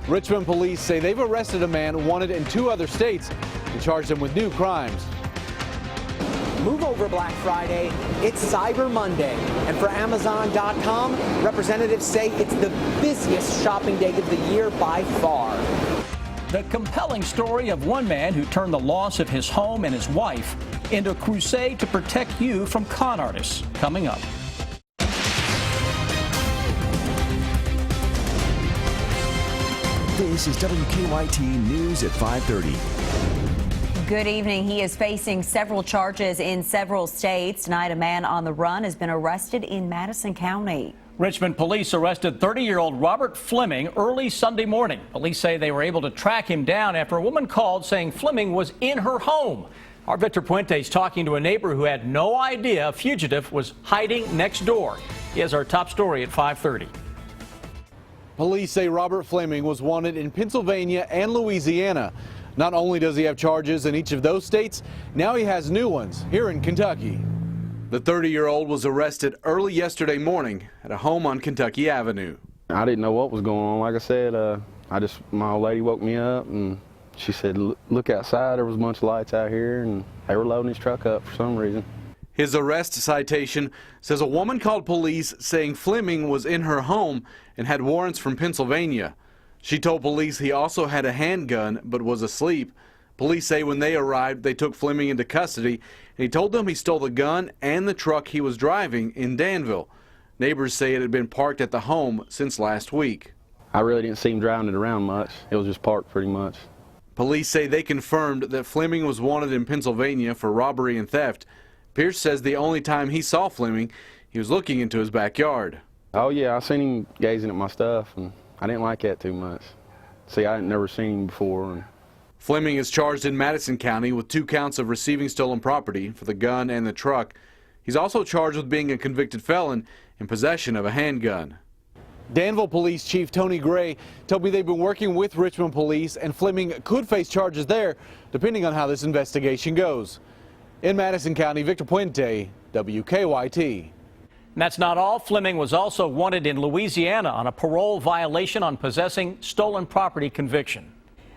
Richmond police say they've arrested a man wanted in 2 other states and charged him with new crimes. Move over Black Friday, it's Cyber Monday. And for Amazon.com, representatives say it's the busiest shopping day of the year by far. The compelling story of one man who turned the loss of his home and his wife into a crusade to protect you from con artists. Coming up. This is WKYT News at 5:30. Good evening. He is facing several charges in several states. Tonight, a man on the run has been arrested in Madison County. Richmond police arrested 30-year-old Robert Fleming early Sunday morning. Police say they were able to track him down after a woman called saying Fleming was in her home. Our Victor Puente is talking to a neighbor who had no idea a fugitive was hiding next door. He has our top story at 5:30. Police say Robert Fleming was wanted in Pennsylvania and Louisiana. Not only does he have charges in each of those states, now he has new ones here in Kentucky. The 30-year-old was arrested early yesterday morning at a home on Kentucky Avenue. I didn't know what was going on. Like I said, my old lady woke me up and she said, look outside, there was a bunch of lights out here, and they were loading his truck up for some reason. His arrest citation says a woman called police saying Fleming was in her home and had warrants from Pennsylvania. She told police he also had a handgun but was asleep. Police say when they arrived, they took Fleming into custody, and he told them he stole the gun and the truck he was driving in Danville. Neighbors say it had been parked at the home since last week. I really didn't see him driving it around much. It was just parked pretty much. Police say they confirmed that Fleming was wanted in Pennsylvania for robbery and theft. Pierce says the only time he saw Fleming, he was looking into his backyard. Oh yeah, I seen him gazing at my stuff, and I didn't like that too much. See, I had never seen him before. Fleming is charged in Madison County with 2 counts of receiving stolen property for the gun and the truck. He's also charged with being a convicted felon in possession of a handgun. Danville Police Chief Tony Gray told me they've been working with Richmond Police, and Fleming could face charges there depending on how this investigation goes. In Madison County, Victor Puente, WKYT. And that's not all. Fleming was also wanted in Louisiana on a parole violation on possessing stolen property conviction.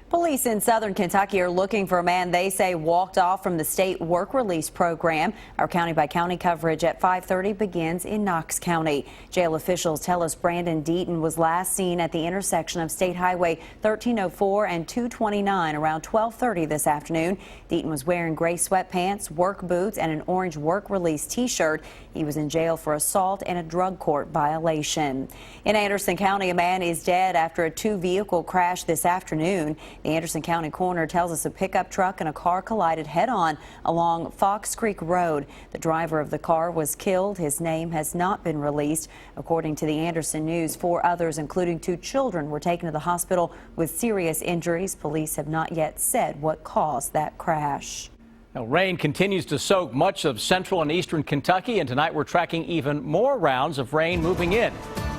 Police in southern Kentucky are looking for a man they say walked off from the state work release program. Our county-by-county coverage at 5:30 begins in Knox County. Jail officials tell us Brandon Deaton was last seen at the intersection of State Highway 1304 and 229 around 12:30 this afternoon. Deaton was wearing gray sweatpants, work boots, and an orange work release T-shirt. He was in jail for assault and a drug court violation. In Anderson County, a man is dead after a 2-vehicle crash this afternoon. The Anderson County coroner tells us a pickup truck and a car collided head-on along Fox Creek Road. The driver of the car was killed. His name has not been released. According to the Anderson News, 4 others, including 2 children, were taken to the hospital with serious injuries. Police have not yet said what caused that crash. Now, rain continues to soak much of central and eastern Kentucky, and tonight we're tracking even more rounds of rain moving in.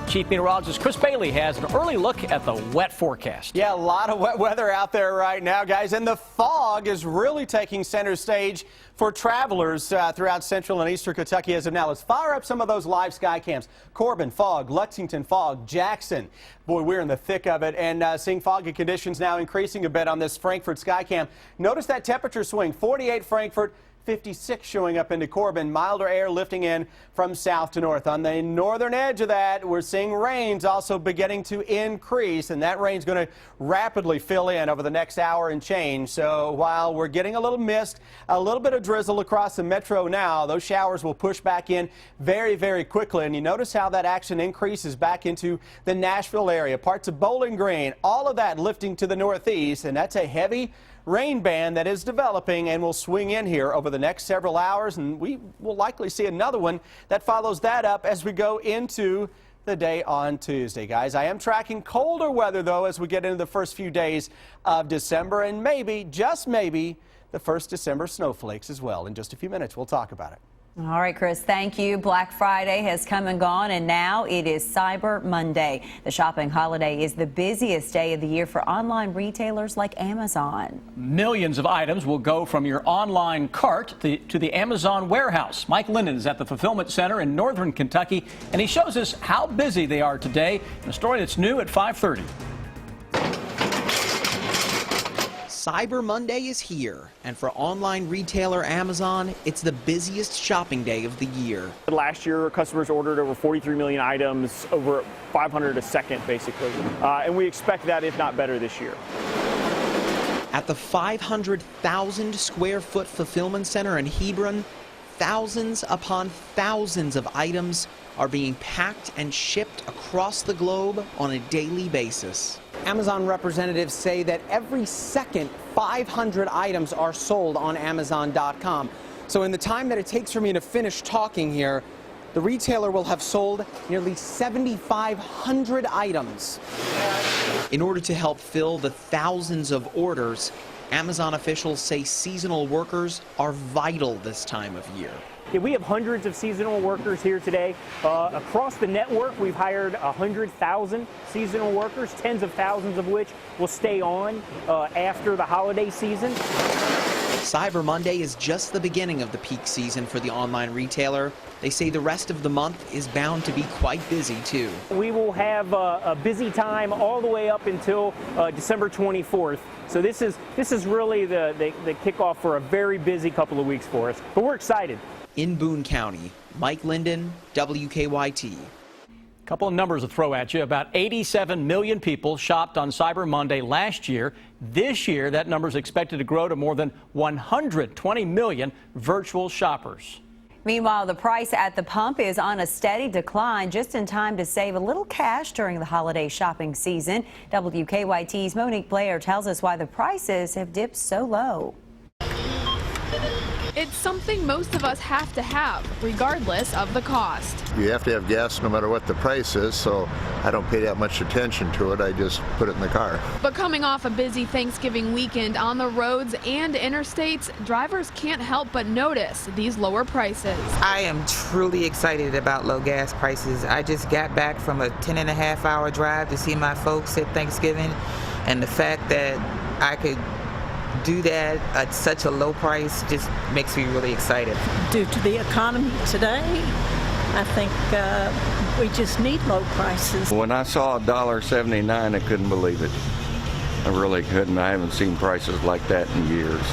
Chief Meteorologist Chris Bailey has an early look at the wet forecast. Yeah, a lot of wet weather out there right now, guys, and the fog is really taking center stage for travelers throughout central and eastern Kentucky as of now. Let's fire up some of those live sky cams. Corbin fog, Lexington fog, Jackson. Boy, we're in the thick of it, and seeing foggy conditions now increasing a bit on this Frankfort sky cam. Notice that temperature swing, 48 Frankfort, 56 showing up into Corbin. Milder air lifting in from south to north. On the northern edge of that, we're seeing rains also beginning to increase, and that rain's going to rapidly fill in over the next hour and change. So while we're getting a little mist, a little bit of drizzle across the metro now, those showers will push back in very, very quickly. And you notice how that action increases back into the Nashville area, parts of Bowling Green, all of that lifting to the northeast, and that's a heavy rain band that is developing and will swing in here over the next several hours, and we will likely see another one that follows that up as we go into the day on Tuesday. Guys, I am tracking colder weather, though, as we get into the first few days of December, and maybe, just maybe, the first December snowflakes as well. In just a few minutes, we'll talk about it. All right, Chris, thank you. Black Friday has come and gone, and now it is Cyber Monday. The shopping holiday is the busiest day of the year for online retailers like Amazon. Millions of items will go from your online cart to the Amazon warehouse. Mike Linden is at the Fulfillment Center in northern Kentucky, and he shows us how busy they are today in a story that's new at 5:30. Cyber Monday is here, and for online retailer Amazon, it's the busiest shopping day of the year. Last year, customers ordered over 43 million items, over 500 a second, basically. And we expect that, if not better, this year. At the 500,000 square foot fulfillment center in Hebron, thousands upon thousands of items are being packed and shipped across the globe on a daily basis. Amazon representatives say that every second 500 items are sold on Amazon.com. So in the time that it takes for me to finish talking here, the retailer will have sold nearly 7,500 items. In order to help fill the thousands of orders, Amazon officials say seasonal workers are vital this time of year. Yeah, we have hundreds of seasonal workers here today. Across the network, we've hired 100,000 seasonal workers, tens of thousands of which will stay on after the holiday season. Cyber Monday is just the beginning of the peak season for the online retailer. They say the rest of the month is bound to be quite busy, too. We will have a busy time all the way up until December 24th. So this is really the kickoff for a very busy couple of weeks for us. But we're excited. In Boone County, Mike Linden, WKYT. A couple of numbers to throw at you. About 87 million people shopped on Cyber Monday last year. This year, that number is expected to grow to more than 120 million virtual shoppers. Meanwhile, the price at the pump is on a steady decline, just in time to save a little cash during the holiday shopping season. WKYT's Monique Blair tells us why the prices have dipped so low. It's something most of us have to have, regardless of the cost. You have to have gas no matter what the price is, so I don't pay that much attention to it. I just put it in the car. But coming off a busy Thanksgiving weekend on the roads and interstates, drivers can't help but notice these lower prices. I am truly excited about low gas prices. I just got back from a 10.5-hour drive to see my folks at Thanksgiving, and the fact that I could do that at such a low price just makes me really excited. Due to the economy today, I think we just need low prices. When I saw $1.79, I couldn't believe it. I really couldn't. I haven't seen prices like that in years.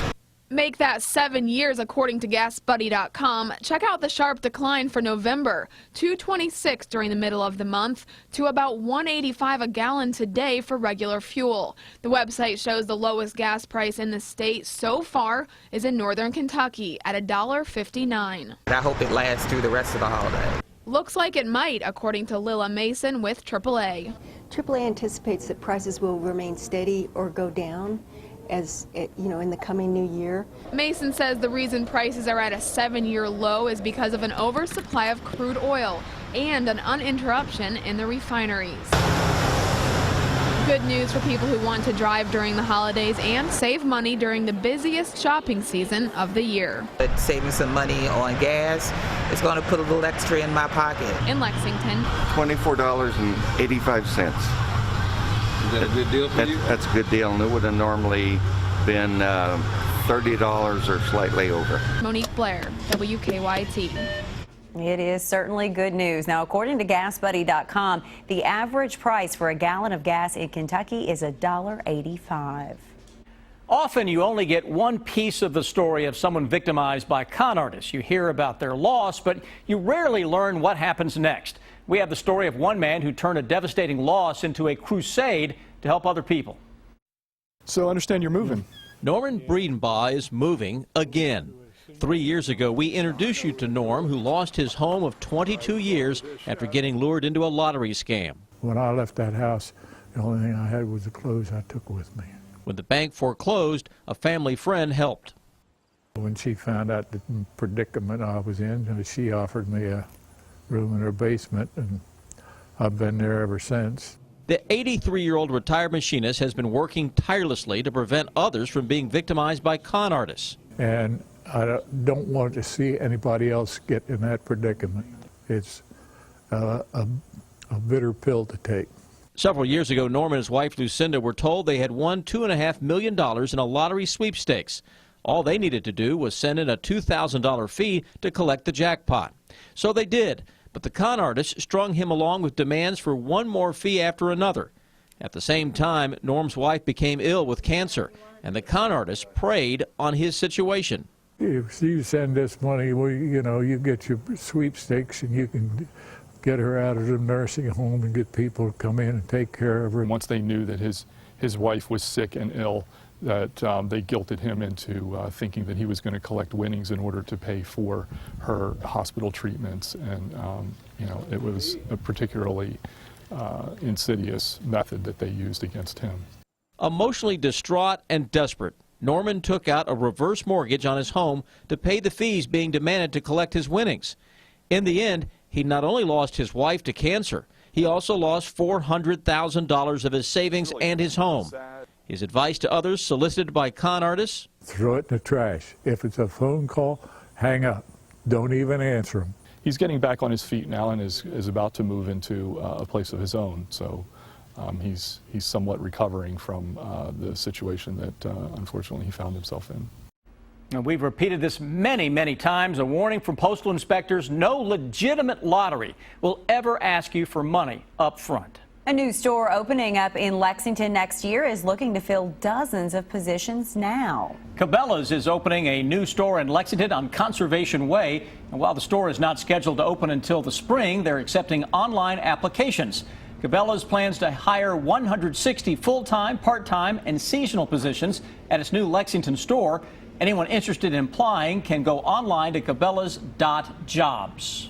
Make that 7 years according to GasBuddy.com. Check out the sharp decline for November, $2.26 during the middle of the month to about $1.85 a gallon today for regular fuel. The website shows the lowest gas price in the state so far is in northern Kentucky at $1.59. I hope it lasts through the rest of the holiday. Looks like it might, according to Lila Mason with AAA. AAA anticipates that prices will remain steady or go down as in the coming new year. Mason says the reason prices are at a 7-year low is because of an oversupply of crude oil and an uninterruption in the refineries. Good news for people who want to drive during the holidays and save money during the busiest shopping season of the year. But saving some money on gas is going to put a little extra in my pocket. In Lexington, $24.85. Is that a good deal for you? That's a good deal, and it would have normally been $30 or slightly over. Monique Blair, WKYT. It is certainly good news. Now, according to GasBuddy.com, the average price for a gallon of gas in Kentucky is $1.85. Often you only get one piece of the story of someone victimized by con artists. You hear about their loss, but you rarely learn what happens next. We have the story of one man who turned a devastating loss into a crusade to help other people. So I understand you're moving. Norman Breedenbaugh is moving again. 3 years ago, we introduced you to Norm, who lost his home of 22 years after getting lured into a lottery scam. When I left that house, the only thing I had was the clothes I took with me. When the bank foreclosed, a family friend helped. When she found out the predicament I was in, she offered me a room in her basement, and I've been there ever since. The 83-year-old retired machinist has been working tirelessly to prevent others from being victimized by con artists. And I don't want to see anybody else get in that predicament. It's a bitter pill to take. Several years ago, Norm and his wife Lucinda were told they had won $2.5 million in a lottery sweepstakes. All they needed to do was send in a $2,000 fee to collect the jackpot. So they did, but the con artist strung him along with demands for one more fee after another. At the same time, Norm's wife became ill with cancer. and the con artist preyed on his situation. If you send this money, well, you know, you get your sweepstakes and you can get her out of the nursing home and get people to come in and take care of her. Once they knew that his wife was sick and ill, that they guilted him into thinking that he was going to collect winnings in order to pay for her hospital treatments. And, you know, it was a particularly insidious method that they used against him. Emotionally distraught and desperate, Norman took out a reverse mortgage on his home to pay the fees being demanded to collect his winnings. In the end, he not only lost his wife to cancer, he also lost $400,000 of his savings and his home. His advice to others solicited by con artists: throw it in the trash. If it's a phone call, hang up. Don't even answer them. He's getting back on his feet now and is about to move into a place of his own. So he's somewhat recovering from the situation that unfortunately he found himself in. And we've repeated this many, many times. A warning from postal inspectors: no legitimate lottery will ever ask you for money up front. A new store opening up in Lexington next year is looking to fill dozens of positions now. Cabela's is opening a new store in Lexington on Conservation Way. And while the store is not scheduled to open until the spring, they're accepting online applications. Cabela's plans to hire 160 full-time, part-time, and seasonal positions at its new Lexington store. Anyone interested in applying can go online to cabela's.jobs.